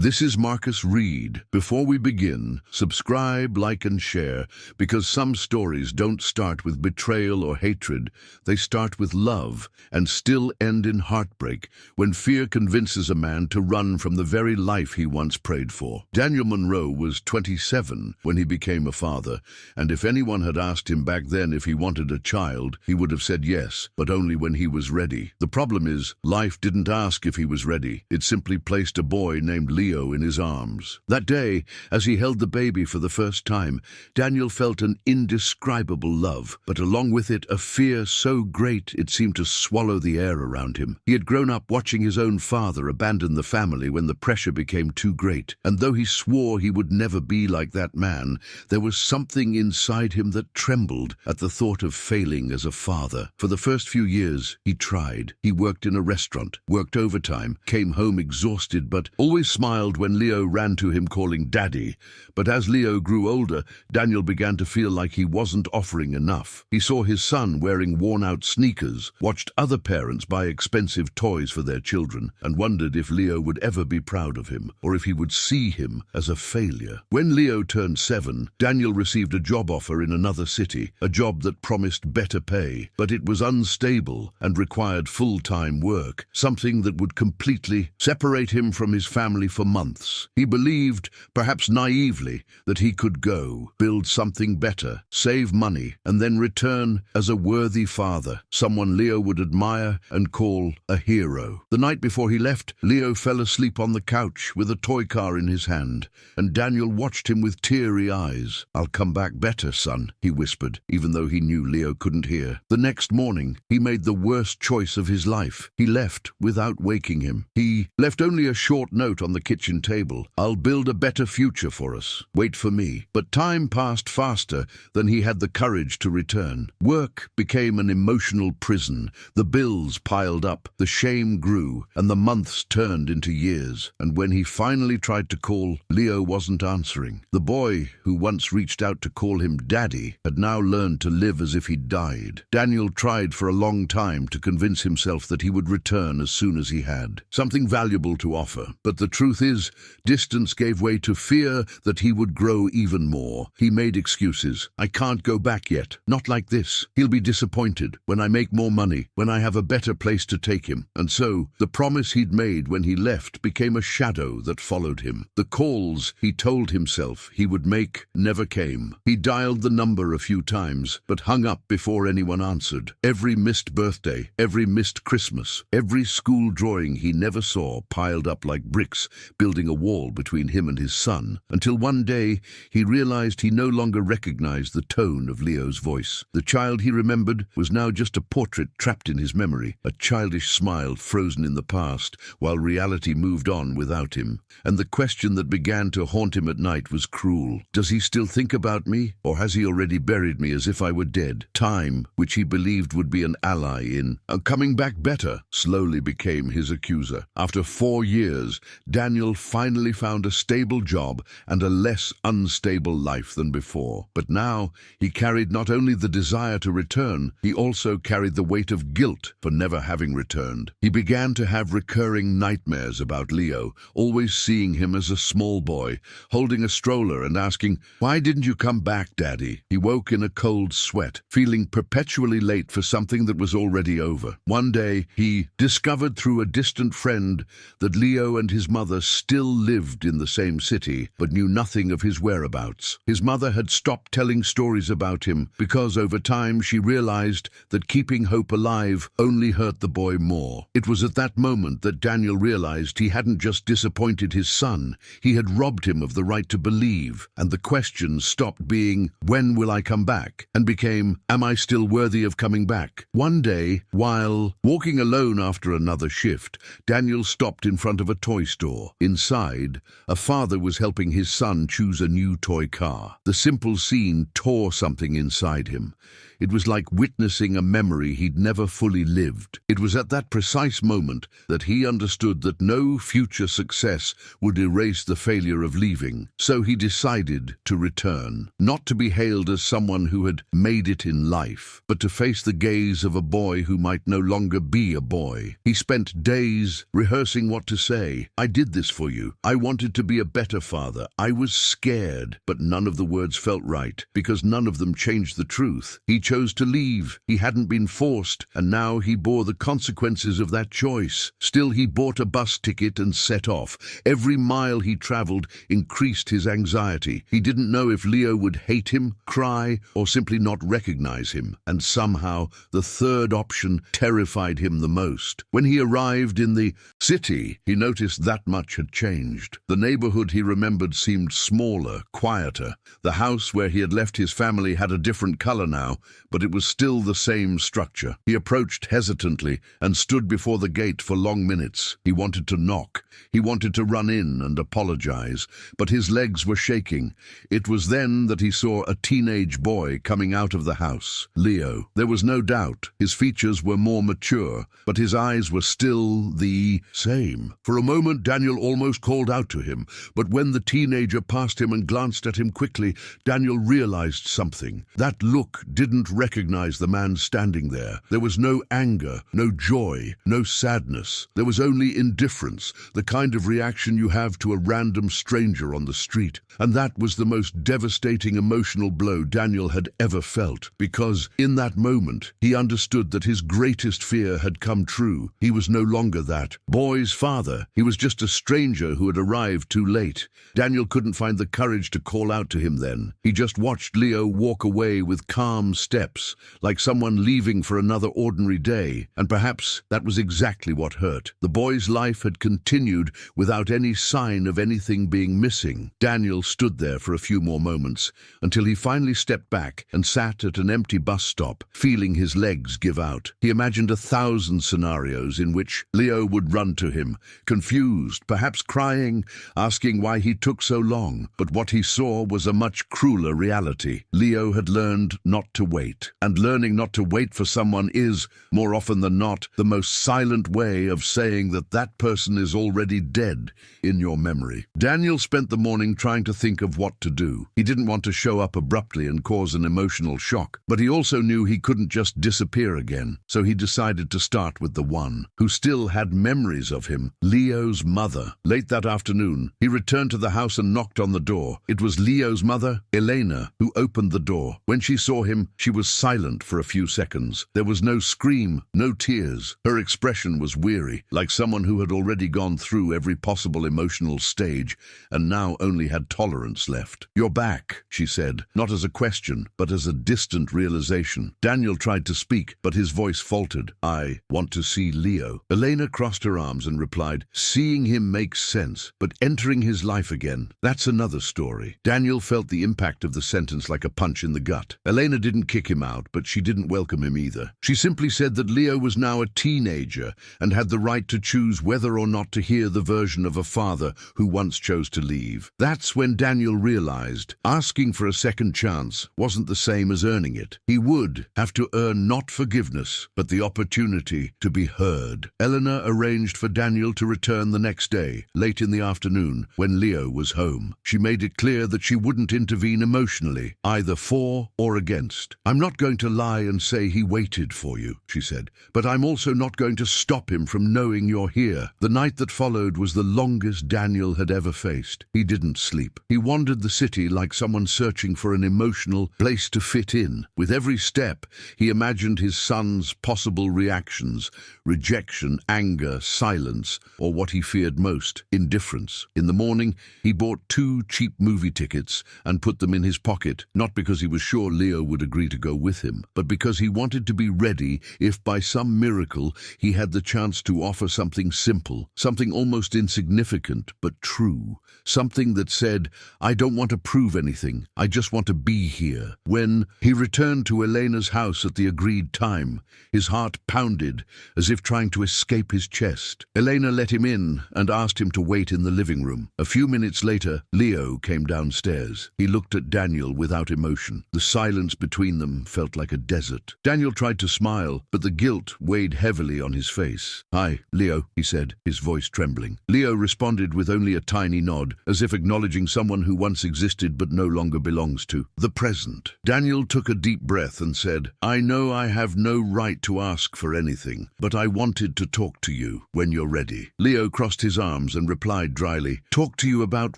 This is Marcus Reid. Before we begin, subscribe, like and share, because some stories don't start with betrayal or hatred. They start with love and still end in heartbreak when fear convinces a man to run from the very life he once prayed for. Daniel Monroe was 27 when he became a father, and if anyone had asked him back then if he wanted a child, he would have said yes, but only when he was ready. The problem is, life didn't ask if he was ready. It simply placed a boy named Leo in his arms. That day, as he held the baby for the first time, Daniel felt an indescribable love, but along with it a fear so great it seemed to swallow the air around him. He had grown up watching his own father abandon the family when the pressure became too great, and though he swore he would never be like that man, there was something inside him that trembled at the thought of failing as a father. For the first few years, he tried. He worked in a restaurant, worked overtime, came home exhausted, but always smiled when Leo ran to him calling Daddy. But as Leo grew older, Daniel began to feel like he wasn't offering enough. He saw his son wearing worn-out sneakers, watched other parents buy expensive toys for their children, and wondered if Leo would ever be proud of him, or if he would see him as a failure. When Leo turned 7, Daniel received a job offer in another city, a job that promised better pay, but it was unstable and required full-time work, something that would completely separate him from his family for months. He believed, perhaps naively, that he could go, build something better, save money, and then return as a worthy father, someone Leo would admire and call a hero. The night before he left, Leo fell asleep on the couch with a toy car in his hand, and Daniel watched him with teary eyes. "I'll come back better, son," he whispered, even though he knew Leo couldn't hear. The next morning, he made the worst choice of his life. He left without waking him. He left only a short note on the kitchen table. "I'll build a better future for us. Wait for me." But time passed faster than he had the courage to return. Work became an emotional prison. The bills piled up, the shame grew, and the months turned into years. And when he finally tried to call, Leo wasn't answering. The boy who once reached out to call him Daddy had now learned to live as if he'd died. Daniel tried for a long time to convince himself that he would return as soon as he had something valuable to offer. But the truth is, distance gave way to fear that he would grow even more. He made excuses. "I can't go back yet. Not like this. He'll be disappointed. When I make more money, when I have a better place to take him." And so, the promise he'd made when he left became a shadow that followed him. The calls he told himself he would make never came. He dialed the number a few times, but hung up before anyone answered. Every missed birthday, every missed Christmas, every school drawing he never saw piled up like bricks, building a wall between him and his son, until one day he realized he no longer recognized the tone of Leo's voice. The child he remembered was now just a portrait trapped in his memory, a childish smile frozen in the past, while reality moved on without him. And the question that began to haunt him at night was cruel. Does he still think about me, or has he already buried me as if I were dead? Time, which he believed would be an ally in coming back better, slowly became his accuser. After 4 years, Daniel finally found a stable job and a less unstable life than before. But now he carried not only the desire to return, he also carried the weight of guilt for never having returned. He began to have recurring nightmares about Leo, always seeing him as a small boy, holding a stroller and asking, "Why didn't you come back, Daddy?" He woke in a cold sweat, feeling perpetually late for something that was already over. One day, he discovered through a distant friend that Leo and his mother still lived in the same city, but knew nothing of his whereabouts. His mother had stopped telling stories about him because over time she realized that keeping hope alive only hurt the boy more. It was at that moment that Daniel realized he hadn't just disappointed his son, he had robbed him of the right to believe, and the question stopped being, "When will I come back?" and became, "Am I still worthy of coming back?" One day, while walking alone after another shift, Daniel stopped in front of a toy store. Inside, a father was helping his son choose a new toy car. The simple scene tore something inside him. It was like witnessing a memory he'd never fully lived. It was at that precise moment that he understood that no future success would erase the failure of leaving. So he decided to return, not to be hailed as someone who had made it in life, but to face the gaze of a boy who might no longer be a boy. He spent days rehearsing what to say. "I did this for you. I wanted to be a better father. I was scared, but none of the words felt right, because none of them changed the truth. He chose to leave. He hadn't been forced, and now he bore the consequences of that choice. Still, he bought a bus ticket and set off. Every mile he traveled increased his anxiety. He didn't know if Leo would hate him, cry, or simply not recognize him. And somehow, the third option terrified him the most. When he arrived in the city, he noticed that much had changed. The neighborhood he remembered seemed smaller, quieter. The house where he had left his family had a different color now, but it was still the same structure. He approached hesitantly and stood before the gate for long minutes. He wanted to knock. He wanted to run in and apologize, but his legs were shaking. It was then that he saw a teenage boy coming out of the house. Leo. There was no doubt. His features were more mature, but his eyes were still the same. For a moment, Daniel almost called out to him, but when the teenager passed him and glanced at him quickly, Daniel realized something. That look didn't recognize the man standing there. There was no anger, no joy, no sadness. There was only indifference, the kind of reaction you have to a random stranger on the street. And that was the most devastating emotional blow Daniel had ever felt, because in that moment, he understood that his greatest fear had come true. He was no longer that boy's father. He was just a stranger who had arrived too late. Daniel couldn't find the courage to call out to him then. He just watched Leo walk away with calm steps, like someone leaving for another ordinary day, and perhaps that was exactly what hurt. The boy's life had continued without any sign of anything being missing. Daniel stood there for a few more moments, until he finally stepped back and sat at an empty bus stop, feeling his legs give out. He imagined 1,000 scenarios in which Leo would run to him, confused, perhaps crying, asking why he took so long. But what he saw was a much crueler reality. Leo had learned not to wait, and learning not to wait for someone is, more often than not, the most silent way of saying that that person is already dead in your memory. Daniel spent the morning trying to think of what to do. He didn't want to show up abruptly and cause an emotional shock, but he also knew he couldn't just disappear again. So he decided to start with the one who still had memories of him, Leo's mother. Late that afternoon, he returned to the house and knocked on the door. It was Leo's mother, Elena, who opened the door. When she saw him, she was silent for a few seconds. There was no scream, no tears. Her expression was weary, like someone who had already gone through every possible emotional stage and now only had tolerance left. "You're back," she said, not as a question, but as a distant realization. Daniel tried to speak, but his voice faltered. "I want to see Leo." Elena crossed her arms and replied, "Seeing him makes sense, but entering his life again, that's another story." Daniel felt the impact of the sentence like a punch in the gut. Elena didn't kick him out, but she didn't welcome him either. She simply said that Leo was now a teenager and had the right to choose whether or not to hear the version of a father who once chose to leave. That's when Daniel realized asking for a second chance wasn't the same as earning it. He would have to earn not forgiveness, but the opportunity to be heard. Eleanor arranged for Daniel to return the next day, late in the afternoon, when Leo was home. She made it clear that she wouldn't intervene emotionally, either for or against. "I'm not going to lie and say he waited for you," she said, "but I'm also not going to stop him from knowing you're here." The night that followed was the longest Daniel had ever faced. He didn't sleep. He wandered the city like someone searching for an emotional place to fit in. With every step, he imagined his son's possible reactions: rejection, anger, silence, or what he feared most, indifference. In the morning, he bought 2 cheap movie tickets and put them in his pocket, not because he was sure Leo would agree to go with him, but because he wanted to be ready if by some miracle he had the chance to offer something simple, something almost insignificant but true, something that said, "I don't want to prove anything, I just want to be here." When he returned to Elena's house at the agreed time, his heart pounded as if trying to escape his chest. Elena let him in and asked him to wait in the living room. A few minutes later, Leo came downstairs. He looked at Daniel without emotion. The silence between them felt like a desert. Daniel tried to smile, but the guilt weighed heavily on his face. "Hi, Leo," he said, his voice trembling. Leo responded with only a tiny nod, as if acknowledging someone who once existed but no longer belongs to the present. Daniel took a deep breath and said, "I know I have no right to ask for anything, but I wanted to talk to you when you're ready." Leo crossed his arms arms and replied dryly, "Talk to you about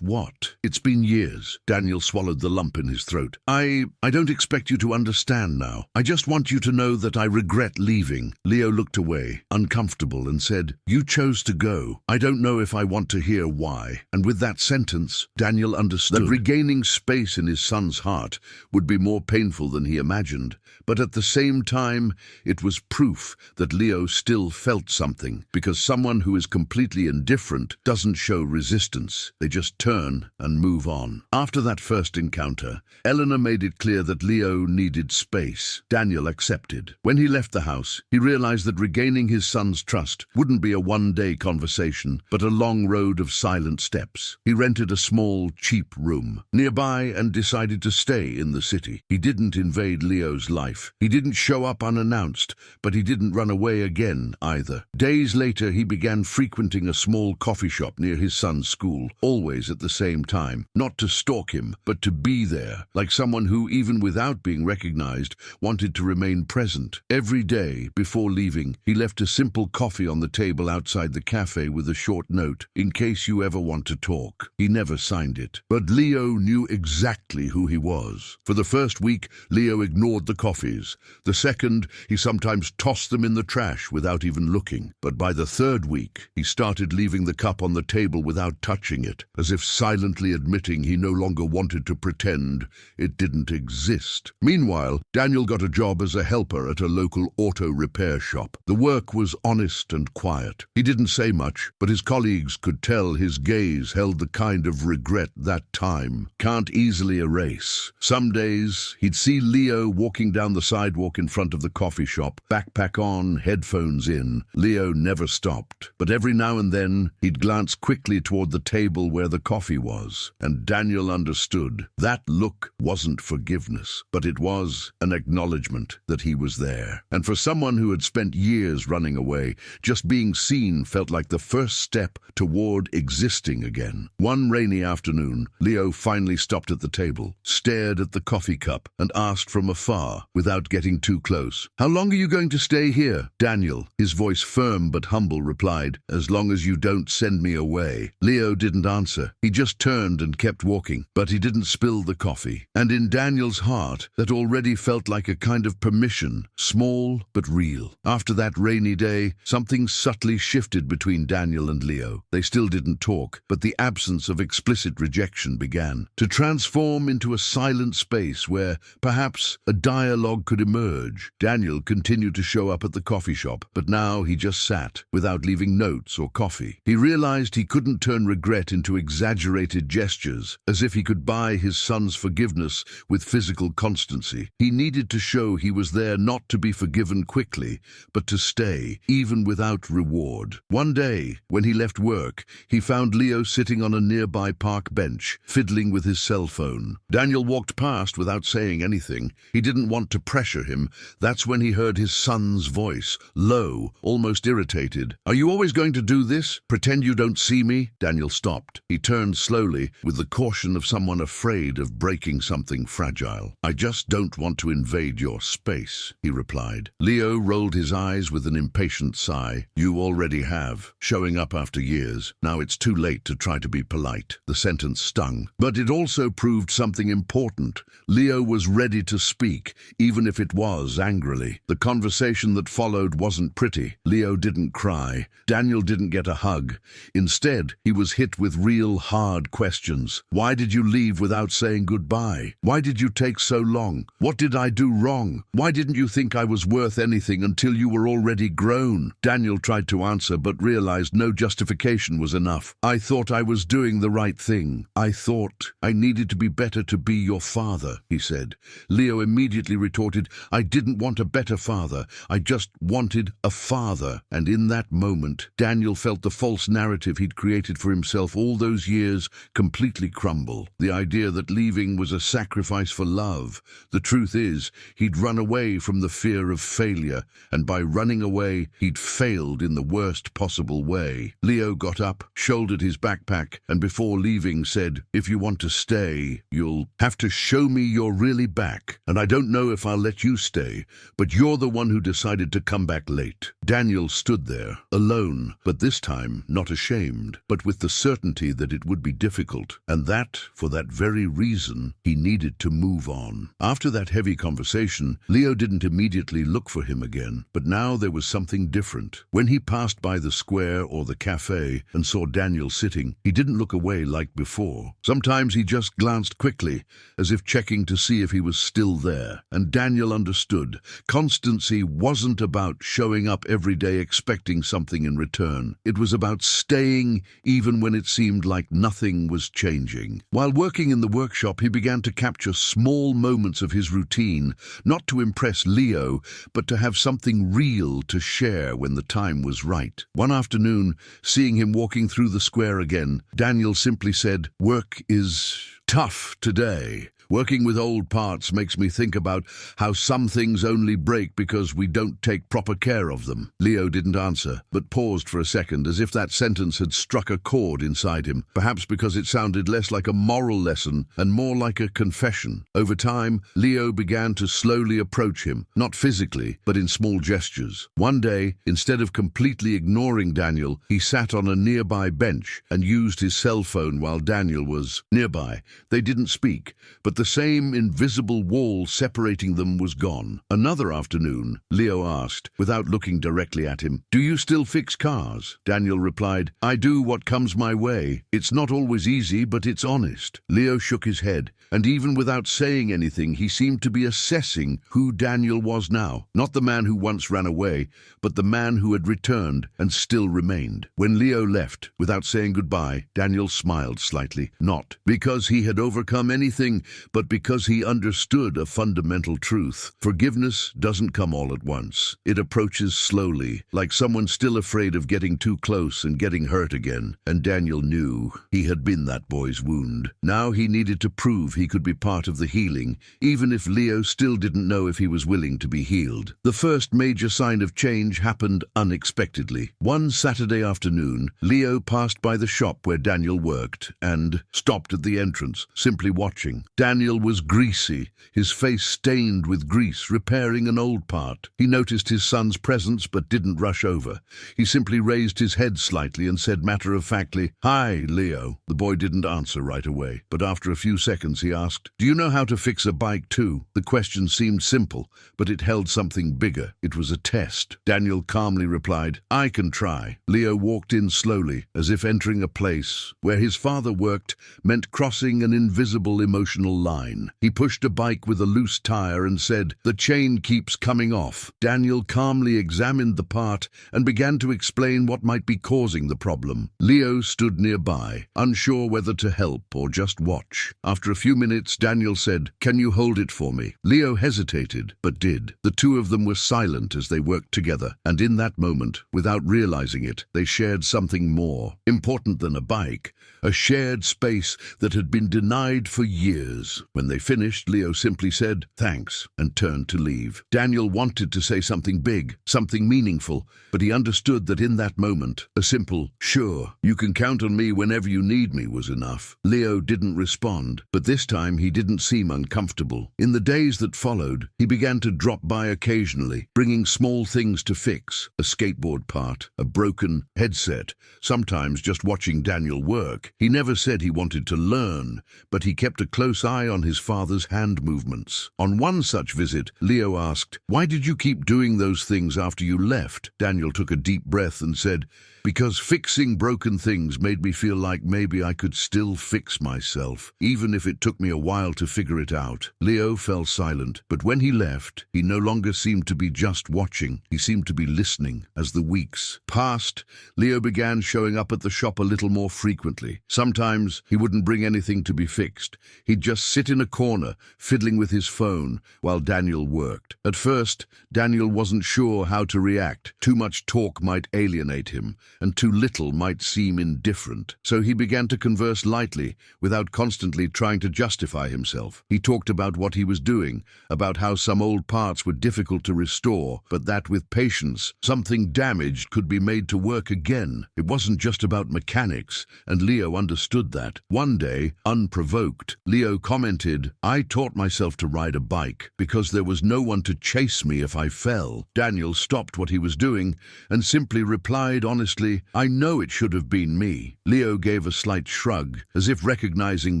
what? It's been years." Daniel swallowed the lump in his throat. I don't expect you to understand now. I just want you to know that I regret leaving." Leo looked away, uncomfortable, and said, "You chose to go. I don't know if I want to hear why." And with that sentence, Daniel understood that regaining space in his son's heart would be more painful than he imagined. But at the same time, it was proof that Leo still felt something, because someone who is completely indifferent doesn't show resistance. They just turn and move on. After that first encounter, Eleanor made it clear that Leo needed space. Daniel accepted. When he left the house, he realized that regaining his son's trust wouldn't be a one-day conversation, but a long road of silent steps. He rented a small, cheap room nearby and decided to stay in the city. He didn't invade Leo's life. He didn't show up unannounced, but he didn't run away again either. Days later, he began frequenting a small coffee shop near his son's school, always at the same time, not to stalk him, but to be there, like someone who, even without being recognized, wanted to remain present. Every day, before leaving, he left a simple coffee on the table outside the cafe with a short note, "In case you ever want to talk." He never signed it. But Leo knew exactly who he was. For the first week, Leo ignored the coffees. The second, he sometimes tossed them in the trash without even looking. But by the third week, he started leaving the cup on the table without touching it, as if silently admitting he no longer wanted to pretend it didn't exist. Meanwhile, Daniel got a job as a helper at a local auto repair shop. The work was honest and quiet. He didn't say much, but his colleagues could tell his gaze held the kind of regret that time can't easily erase. Some days, he'd see Leo walking down the sidewalk in front of the coffee shop, backpack on, headphones in. Leo never stopped, but every now and then, he'd glance quickly toward the table where the coffee was, and Daniel understood. That look wasn't forgiveness, but it was an acknowledgement that he was there. And for someone who had spent years running away, just being seen felt like the first step toward existing again. One rainy afternoon, Leo finally stopped at the table, stared at the coffee cup, and asked from afar, without getting too close, "How long are you going to stay here?" Daniel, his voice firm but humble, replied, "As long as you don't send me away." Leo didn't answer. He just turned and kept walking, but he didn't spill the coffee. And in Daniel's heart, that already felt like a kind of permission, small but real. After that rainy day, something subtly shifted between Daniel and Leo. They still didn't talk, but the absence of explicit rejection began to transform into a silent space where, perhaps, a dialogue could emerge. Daniel continued to show up at the coffee shop, but now he just sat, without leaving notes or coffee. He realized he couldn't turn regret into exaggerated gestures, as if he could buy his son's forgiveness with physical constancy. He needed to show he was there not to be forgiven quickly, but to stay, even without reward. One day, when he left work, he found Leo sitting on a nearby park bench, fiddling with his cell phone. Daniel walked past without saying anything. He didn't want to pressure him. That's when he heard his son's voice, low, almost irritated. "Are you always going to do this? Pretend you don't see me?" Daniel stopped. He turned slowly, with the caution of someone afraid of breaking something fragile. "I just don't want to invade your space," he replied. Leo rolled his eyes with an impatient sigh. "You already have, showing up after years. Now it's too late to try to be polite." The sentence stung, but it also proved something important. Leo was ready to speak, even if it was angrily. The conversation that followed wasn't pretty. Leo didn't cry. Daniel didn't get a hug. Instead, he was hit with real hard questions. Why did you leave without saying goodbye? Why did you take so long? What did I do wrong? Why didn't you think I was worth anything until you were already grown? Daniel tried to answer, but realized no justification was enough. "I thought I was doing the right thing. I thought I needed to be better to be your father," he said. Leo immediately retorted, "I didn't want a better father. I just wanted a father." And in that moment, Daniel felt the false narrative he'd created for himself all those years completely crumble. The idea that leaving was a sacrifice for love. The truth is, he'd run away from the fear of failure, and by running away, he'd failed in the worst possible way. Leo got up, shouldered his backpack, and before leaving said, "If you want to stay, you'll have to show me you're really back. And I don't know if I'll let you stay, but you're the one who decided to come back late." Daniel stood there, alone, but this time not ashamed. ashamed, but with the certainty that it would be difficult, and that, for that very reason, he needed to move on. After that heavy conversation, Leo didn't immediately look for him again, but now there was something different. When he passed by the square or the cafe and saw Daniel sitting, he didn't look away like before. Sometimes he just glanced quickly, as if checking to see if he was still there. And Daniel understood. Constancy wasn't about showing up every day expecting something in return. It was about staying even when it seemed like nothing was changing. While working in the workshop, he began to capture small moments of his routine, not to impress Leo, but to have something real to share when the time was right. One afternoon, seeing him walking through the square again, Daniel simply said, "Work is tough today. Working with old parts makes me think about how some things only break because we don't take proper care of them." Leo didn't answer, but paused for a second, as if that sentence had struck a chord inside him, perhaps because it sounded less like a moral lesson and more like a confession. Over time, Leo began to slowly approach him, not physically, but in small gestures. One day, instead of completely ignoring Daniel, he sat on a nearby bench and used his cell phone while Daniel was nearby. They didn't speak, but the same invisible wall separating them was gone. Another afternoon, Leo asked, without looking directly at him, "Do you still fix cars?" Daniel replied, "I do what comes my way. It's not always easy, but it's honest." Leo shook his head, and even without saying anything, he seemed to be assessing who Daniel was now. Not the man who once ran away, but the man who had returned and still remained. When Leo left, without saying goodbye, Daniel smiled slightly, not because he had overcome anything, but because he understood a fundamental truth. Forgiveness doesn't come all at once. It approaches slowly, like someone still afraid of getting too close and getting hurt again. And Daniel knew he had been that boy's wound. Now he needed to prove he could be part of the healing, even if Leo still didn't know if he was willing to be healed. The first major sign of change happened unexpectedly. One Saturday afternoon, Leo passed by the shop where Daniel worked and stopped at the entrance, simply watching. Daniel was greasy, his face stained with grease, repairing an old part. He noticed his son's presence but didn't rush over. He simply raised his head slightly and said matter-of-factly, "Hi, Leo." The boy didn't answer right away, but after a few seconds he asked, "Do you know how to fix a bike too?" The question seemed simple, but it held something bigger. It was a test. Daniel calmly replied, "I can try." Leo walked in slowly, as if entering a place where his father worked meant crossing an invisible emotional line. He pushed a bike with a loose tire and said, "The chain keeps coming off." Daniel calmly examined the part and began to explain what might be causing the problem. Leo stood nearby, unsure whether to help or just watch. After a few minutes, Daniel said, "Can you hold it for me?" Leo hesitated, but did. The two of them were silent as they worked together, and in that moment, without realizing it, they shared something more important than a bike, a shared space that had been denied for years. When they finished, Leo simply said, "Thanks," and turned to leave. Daniel wanted to say something big, something meaningful, but he understood that in that moment, a simple, "Sure, you can count on me whenever you need me," was enough. Leo didn't respond, but this time he didn't seem uncomfortable. In the days that followed, he began to drop by occasionally, bringing small things to fix, a skateboard part, a broken headset, sometimes just watching Daniel work. He never said he wanted to learn, but he kept a close eye on his father's hand movements. On one such visit, Leo asked, "Why did you keep doing those things after you left?" Daniel took a deep breath and said, "Because fixing broken things made me feel like maybe I could still fix myself, even if it took me a while to figure it out." Leo fell silent, but when he left, he no longer seemed to be just watching. He seemed to be listening. As the weeks passed, Leo began showing up at the shop a little more frequently. Sometimes he wouldn't bring anything to be fixed. He'd just sit in a corner, fiddling with his phone, while Daniel worked. At first, Daniel wasn't sure how to react. Too much talk might alienate him, and too little might seem indifferent. So he began to converse lightly, without constantly trying to justify himself. He talked about what he was doing, about how some old parts were difficult to restore, but that with patience, something damaged could be made to work again. It wasn't just about mechanics, and Leo understood that. One day, unprovoked, Leo commented, "I taught myself to ride a bike because there was no one to chase me if I fell." Daniel stopped what he was doing and simply replied honestly, finally, "I know it should have been me." Leo gave a slight shrug, as if recognizing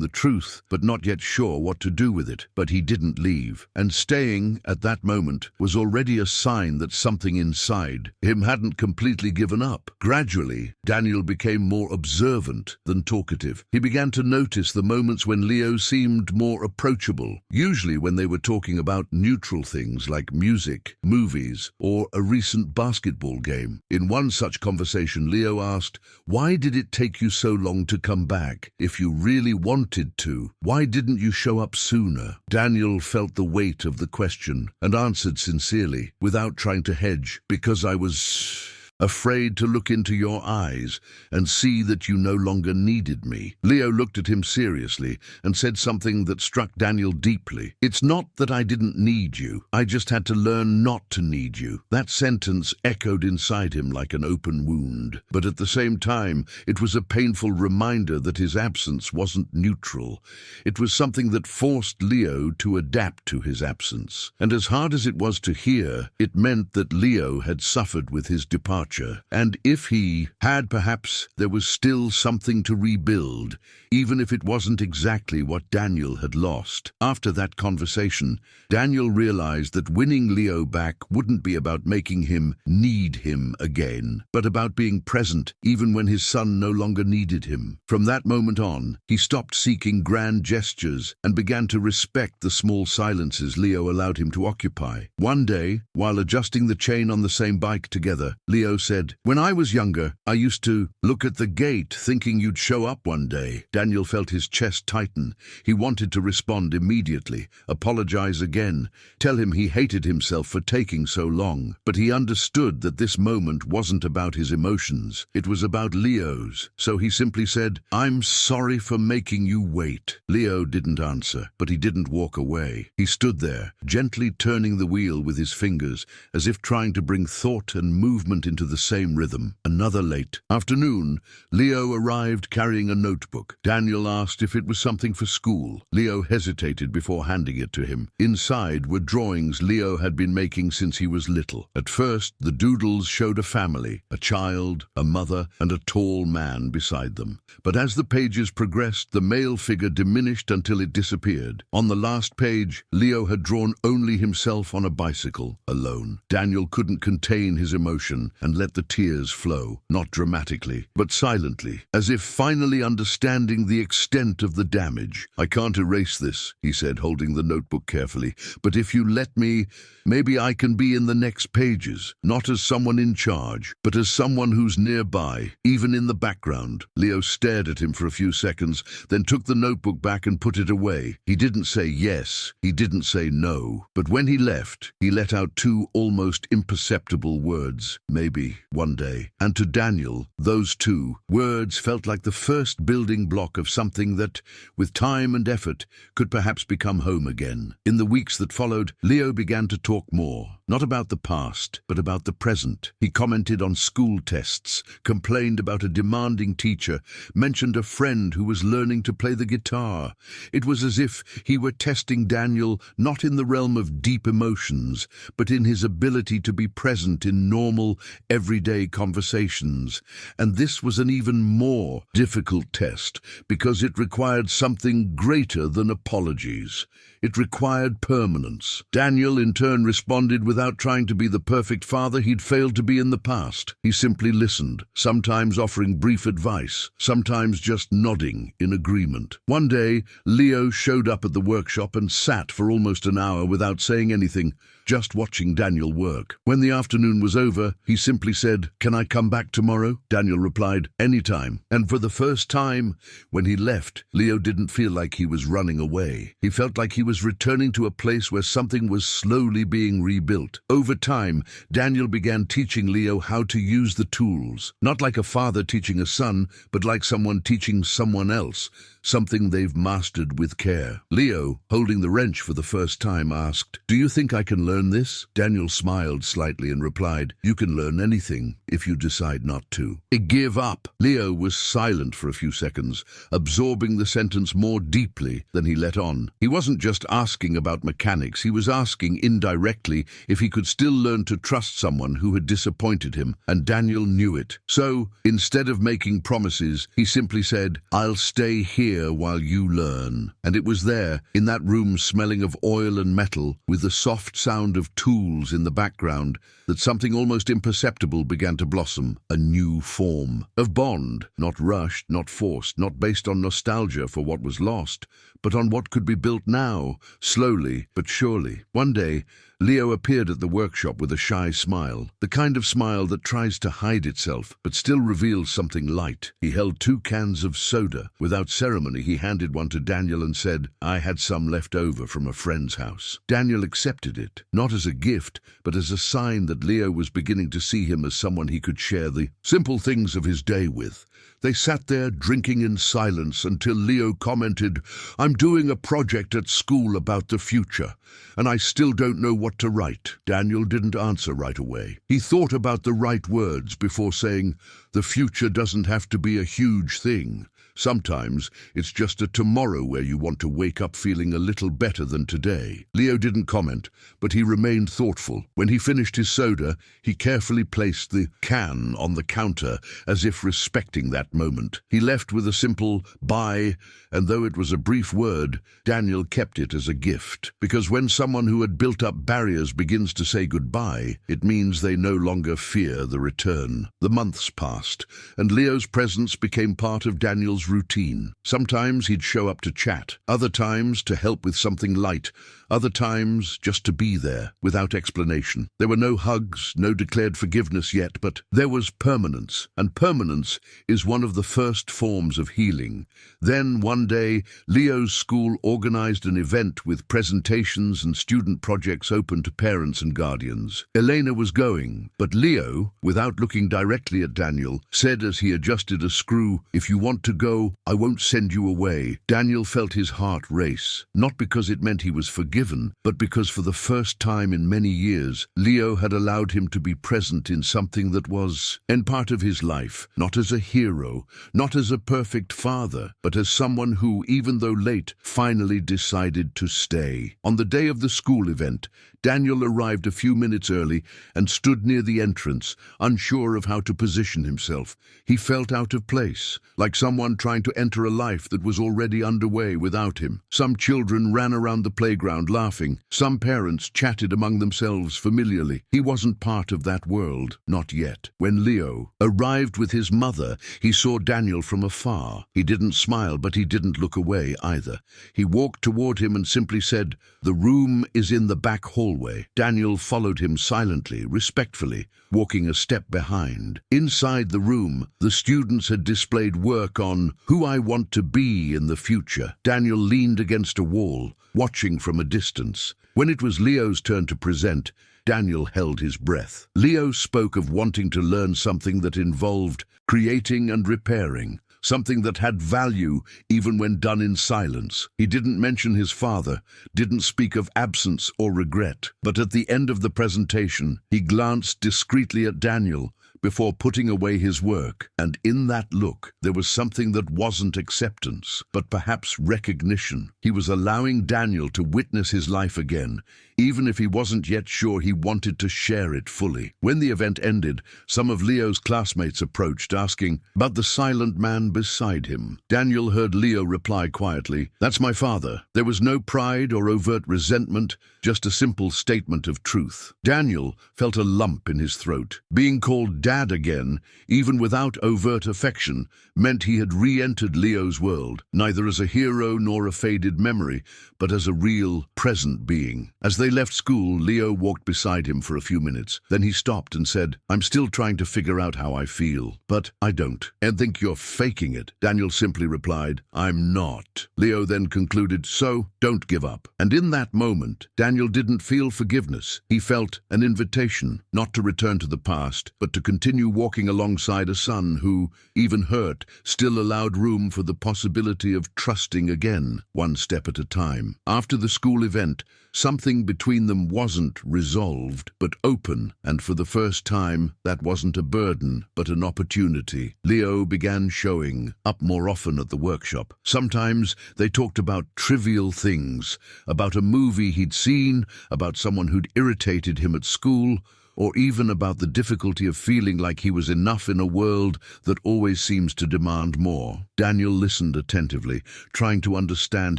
the truth, but not yet sure what to do with it. But he didn't leave, and staying at that moment was already a sign that something inside him hadn't completely given up. Gradually, Daniel became more observant than talkative. He began to notice the moments when Leo seemed more approachable, usually when they were talking about neutral things like music, movies, or a recent basketball game. In one such conversation, Leo asked, "Why did it take you so long to come back? If you really wanted to, why didn't you show up sooner?" Daniel felt the weight of the question and answered sincerely, without trying to hedge, "Because I was afraid to look into your eyes and see that you no longer needed me." Leo looked at him seriously and said something that struck Daniel deeply. "It's not that I didn't need you. I just had to learn not to need you." That sentence echoed inside him like an open wound. But at the same time, it was a painful reminder that his absence wasn't neutral. It was something that forced Leo to adapt to his absence. And as hard as it was to hear, it meant that Leo had suffered with his departure. And if he had, perhaps there was still something to rebuild, even if it wasn't exactly what Daniel had lost. After that conversation, Daniel realized that winning Leo back wouldn't be about making him need him again, but about being present even when his son no longer needed him. From that moment on, he stopped seeking grand gestures and began to respect the small silences Leo allowed him to occupy. One day, while adjusting the chain on the same bike together, Leo said, "When I was younger, I used to look at the gate thinking you'd show up one day." Daniel felt his chest tighten. He wanted to respond immediately, apologize again, tell him he hated himself for taking so long. But he understood that this moment wasn't about his emotions. It was about Leo's. So he simply said, "I'm sorry for making you wait." Leo didn't answer, but he didn't walk away. He stood there, gently turning the wheel with his fingers, as if trying to bring thought and movement into the same rhythm. Another late afternoon, Leo arrived carrying a notebook. Daniel asked if it was something for school. Leo hesitated before handing it to him. Inside were drawings Leo had been making since he was little. At first, the doodles showed a family, a child, a mother, and a tall man beside them. But as the pages progressed, the male figure diminished until it disappeared. On the last page, Leo had drawn only himself on a bicycle, alone. Daniel couldn't contain his emotion and let the tears flow, not dramatically, but silently, as if finally understanding the extent of the damage. "I can't erase this," he said, holding the notebook carefully, "but if you let me, maybe I can be in the next pages, not as someone in charge, but as someone who's nearby, even in the background." Leo stared at him for a few seconds, then took the notebook back and put it away. He didn't say yes, he didn't say no, but when he left, he let out two almost imperceptible words, "maybe one day." And to Daniel, those two words felt like the first building block of something that, with time and effort, could perhaps become home again. In the weeks that followed, Leo began to talk more, not about the past, but about the present. He commented on school tests, complained about a demanding teacher, mentioned a friend who was learning to play the guitar. It was as if he were testing Daniel not in the realm of deep emotions, but in his ability to be present in normal, everyday conversations. And this was an even more difficult test because it required something greater than apologies. It required permanence. Daniel, in turn, responded without trying to be the perfect father he'd failed to be in the past. He simply listened, sometimes offering brief advice, sometimes just nodding in agreement. One day, Leo showed up at the workshop and sat for almost an hour without saying anything, just watching Daniel work. When the afternoon was over, he simply said, "Can I come back tomorrow?" Daniel replied, "Anytime." And for the first time, when he left, Leo didn't feel like he was running away. He felt like he was returning to a place where something was slowly being rebuilt. Over time, Daniel began teaching Leo how to use the tools, not like a father teaching a son, but like someone teaching someone else, something they've mastered with care. Leo, holding the wrench for the first time, asked, "Do you think I can learn this?" Daniel smiled slightly and replied, "You can learn anything if you decide not to." "Give up." Leo was silent for a few seconds, absorbing the sentence more deeply than he let on. He wasn't just just asking about mechanics. He was asking indirectly if he could still learn to trust someone who had disappointed him, and Daniel knew it. So, instead of making promises, he simply said, "I'll stay here while you learn." And it was there, in that room smelling of oil and metal, with the soft sound of tools in the background, that something almost imperceptible began to blossom, a new form of bond, not rushed, not forced, not based on nostalgia for what was lost, but on what could be built now, slowly but surely. One day, Leo appeared at the workshop with a shy smile, the kind of smile that tries to hide itself, but still reveals something light. He held 2 cans of soda. Without ceremony, he handed one to Daniel and said, "I had some left over from a friend's house." Daniel accepted it, not as a gift, but as a sign that Leo was beginning to see him as someone he could share the simple things of his day with. They sat there drinking in silence until Leo commented, "I'm doing a project at school about the future, and I still don't know what to write." Daniel didn't answer right away. He thought about the right words before saying, "The future doesn't have to be a huge thing. Sometimes it's just a tomorrow where you want to wake up feeling a little better than today." Leo didn't comment, but he remained thoughtful. When he finished his soda, he carefully placed the can on the counter as if respecting that moment. He left with a simple "bye," and though it was a brief word, Daniel kept it as a gift. Because when someone who had built up barriers begins to say goodbye, it means they no longer fear the return. The months passed, and Leo's presence became part of Daniel's routine. Sometimes he'd show up to chat, other times to help with something light, other times just to be there, without explanation. There were no hugs, no declared forgiveness yet, but there was permanence, and permanence is one of the first forms of healing. Then, one day, Leo's school organized an event with presentations and student projects open to parents and guardians. Elena was going, but Leo, without looking directly at Daniel, said as he adjusted a screw, "If you want to go, I won't send you away." Daniel felt his heart race, not because it meant he was forgiven, but because for the first time in many years, Leo had allowed him to be present in something that was and part of his life, not as a hero, not as a perfect father, but as someone who, even though late, finally decided to stay. On the day of the school event, Daniel arrived a few minutes early and stood near the entrance, unsure of how to position himself. He felt out of place, like someone trying to enter a life that was already underway without him. Some children ran around the playground laughing. Some parents chatted among themselves familiarly. He wasn't part of that world, not yet. When Leo arrived with his mother, he saw Daniel from afar. He didn't smile, but he didn't look away either. He walked toward him and simply said, "The room is in the back hallway." Daniel followed him silently, respectfully, walking a step behind. Inside the room, the students had displayed work on who I want to be in the future. Daniel leaned against a wall, watching from a distance. When it was Leo's turn to present, Daniel held his breath. Leo spoke of wanting to learn something that involved creating and repairing, something that had value even when done in silence. He didn't mention his father, didn't speak of absence or regret. But at the end of the presentation, he glanced discreetly at Daniel before putting away his work, and in that look there was something that wasn't acceptance, but perhaps recognition. He was allowing Daniel to witness his life again, even if he wasn't yet sure he wanted to share it fully. When the event ended, some of Leo's classmates approached, asking about the silent man beside him. Daniel heard Leo reply quietly, "That's my father." There was no pride or overt resentment, just a simple statement of truth. Daniel felt a lump in his throat. Being called Dad again, even without overt affection, meant he had re-entered Leo's world, neither as a hero nor a faded memory, but as a real, present being. As they left school, Leo walked beside him for a few minutes. Then he stopped and said, "I'm still trying to figure out how I feel, but I don't. And think you're faking it." Daniel simply replied, "I'm not." Leo then concluded, "So, don't give up." And in that moment, Daniel didn't feel forgiveness. He felt an invitation, not to return to the past, but to continue continue walking alongside a son who, even hurt, still allowed room for the possibility of trusting again, one step at a time. After the school event, something between them wasn't resolved, but open, and for the first time, that wasn't a burden, but an opportunity. Leo began showing up more often at the workshop. Sometimes they talked about trivial things, about a movie he'd seen, about someone who'd irritated him at school, or even about the difficulty of feeling like he was enough in a world that always seems to demand more. Daniel listened attentively, trying to understand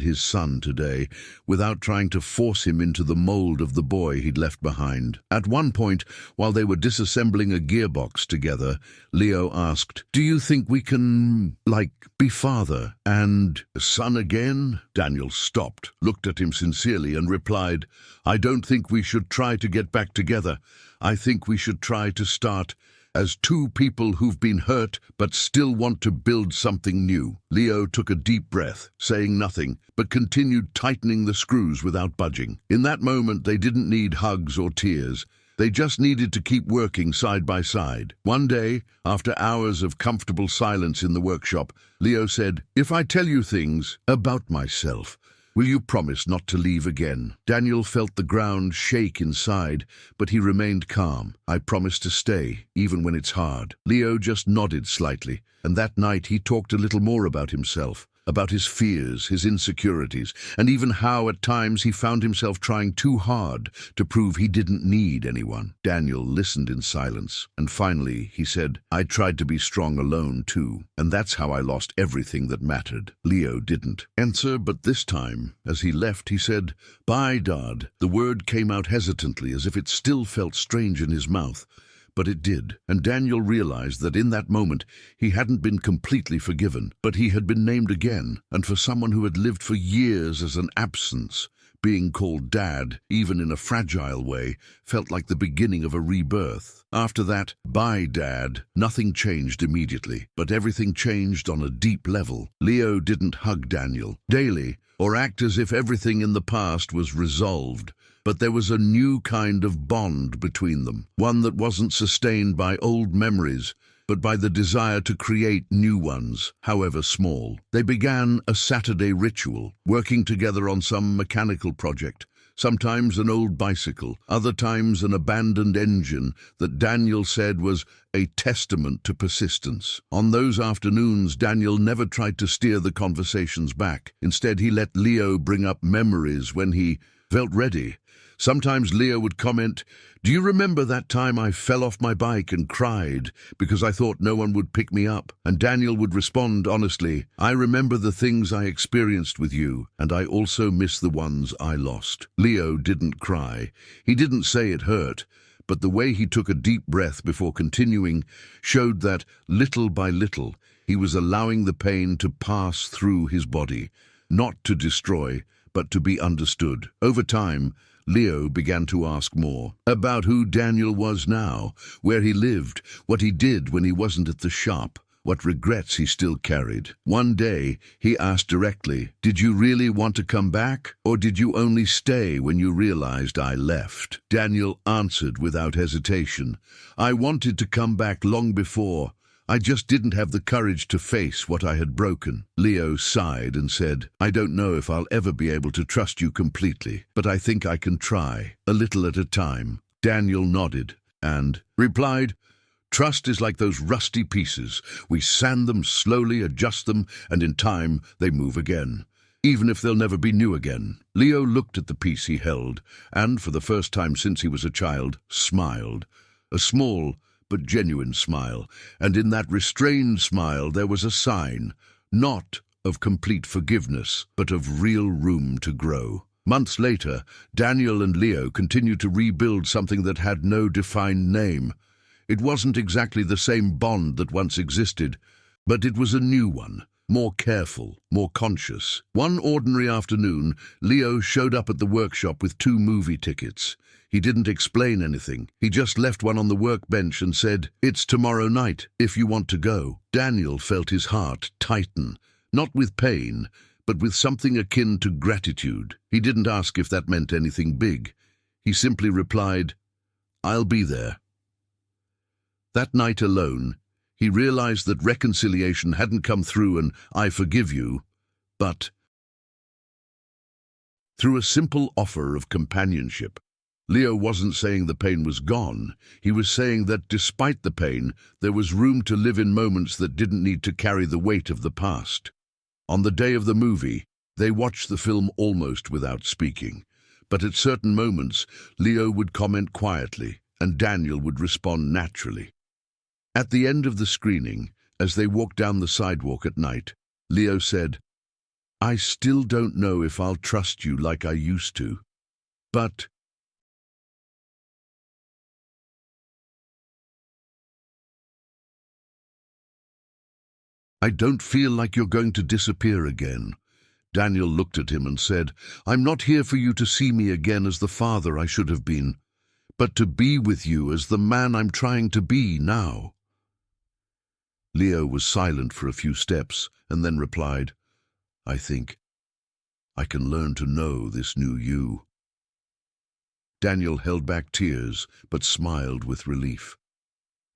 his son today, without trying to force him into the mold of the boy he'd left behind. At one point, while they were disassembling a gearbox together, Leo asked, "Do you think we can, be father and son again?" Daniel stopped, looked at him sincerely, and replied, "I don't think we should try to get back together. I think we should try to start as two people who've been hurt but still want to build something new." Leo took a deep breath, saying nothing, but continued tightening the screws without budging. In that moment, they didn't need hugs or tears. They just needed to keep working side by side. One day, after hours of comfortable silence in the workshop, Leo said, "If I tell you things about myself, will you promise not to leave again?" Daniel felt the ground shake inside, but he remained calm. "I promise to stay, even when it's hard." Leo just nodded slightly, and that night he talked a little more about himself, about his fears, his insecurities, and even how at times he found himself trying too hard to prove he didn't need anyone. Daniel listened in silence, and finally he said, "I tried to be strong alone too, and that's how I lost everything that mattered." Leo didn't answer, but this time, as he left, he said, "Bye, Dad." The word came out hesitantly, as if it still felt strange in his mouth. But it did, and Daniel realized that in that moment he hadn't been completely forgiven, but he had been named again, and for someone who had lived for years as an absence, being called Dad, even in a fragile way, felt like the beginning of a rebirth. After that, "Bye, Dad," nothing changed immediately, but everything changed on a deep level. Leo didn't hug Daniel daily or act as if everything in the past was resolved. But there was a new kind of bond between them, one that wasn't sustained by old memories, but by the desire to create new ones, however small. They began a Saturday ritual, working together on some mechanical project, sometimes an old bicycle, other times an abandoned engine that Daniel said was a testament to persistence. On those afternoons, Daniel never tried to steer the conversations back. Instead, he let Leo bring up memories when he felt ready. Sometimes Leo would comment, "Do you remember that time I fell off my bike and cried because I thought no one would pick me up?" And Daniel would respond honestly, "I remember the things I experienced with you, and I also miss the ones I lost." Leo didn't cry. He didn't say it hurt, but the way he took a deep breath before continuing showed that, little by little, he was allowing the pain to pass through his body, not to destroy, but to be understood. Over time, Leo began to ask more about who Daniel was now, where he lived, what he did when he wasn't at the shop, what regrets he still carried. One day, he asked directly, "Did you really want to come back, or did you only stay when you realized I left?" Daniel answered without hesitation, "I wanted to come back long before. I just didn't have the courage to face what I had broken." Leo sighed and said, "I don't know if I'll ever be able to trust you completely, but I think I can try, a little at a time." Daniel nodded and replied, "Trust is like those rusty pieces. We sand them slowly, adjust them, and in time they move again, even if they'll never be new again." Leo looked at the piece he held and, for the first time since he was a child, smiled. A small but genuine smile, and in that restrained smile there was a sign, not of complete forgiveness, but of real room to grow. Months later, Daniel and Leo continued to rebuild something that had no defined name. It wasn't exactly the same bond that once existed, but it was a new one, more careful, more conscious. One ordinary afternoon, Leo showed up at the workshop with 2 movie tickets. He didn't explain anything. He just left one on the workbench and said, "It's tomorrow night, if you want to go." Daniel felt his heart tighten, not with pain, but with something akin to gratitude. He didn't ask if that meant anything big. He simply replied, "I'll be there." That night alone, he realized that reconciliation hadn't come through an "I forgive you," but through a simple offer of companionship. Leo wasn't saying the pain was gone. He was saying that despite the pain, there was room to live in moments that didn't need to carry the weight of the past. On the day of the movie, they watched the film almost without speaking. But at certain moments, Leo would comment quietly, and Daniel would respond naturally. At the end of the screening, as they walked down the sidewalk at night, Leo said, "I still don't know if I'll trust you like I used to, but I don't feel like you're going to disappear again." Daniel looked at him and said, "I'm not here for you to see me again as the father I should have been, but to be with you as the man I'm trying to be now." Leo was silent for a few steps and then replied, "I think I can learn to know this new you." Daniel held back tears but smiled with relief.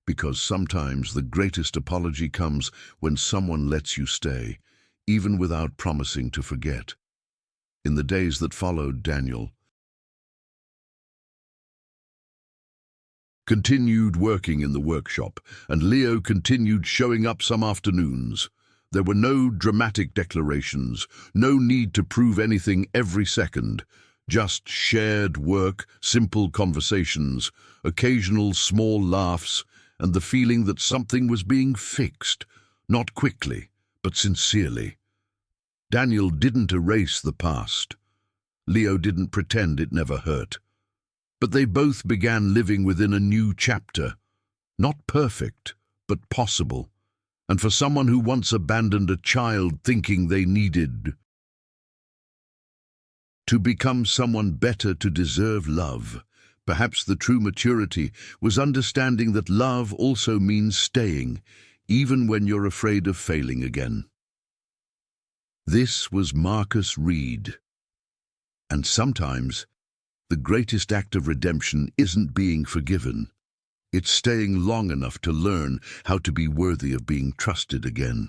Because sometimes the greatest apology comes when someone lets you stay, even without promising to forget. In the days that followed, Daniel continued working in the workshop, and Leo continued showing up some afternoons. There were no dramatic declarations, no need to prove anything every second, just shared work, simple conversations, occasional small laughs, and the feeling that something was being fixed, not quickly, but sincerely. Daniel didn't erase the past. Leo didn't pretend it never hurt. But they both began living within a new chapter, not perfect, but possible. And for someone who once abandoned a child thinking they needed to become someone better to deserve love, perhaps the true maturity was understanding that love also means staying, even when you're afraid of failing again. This was Marcus Reid. And sometimes, the greatest act of redemption isn't being forgiven. It's staying long enough to learn how to be worthy of being trusted again.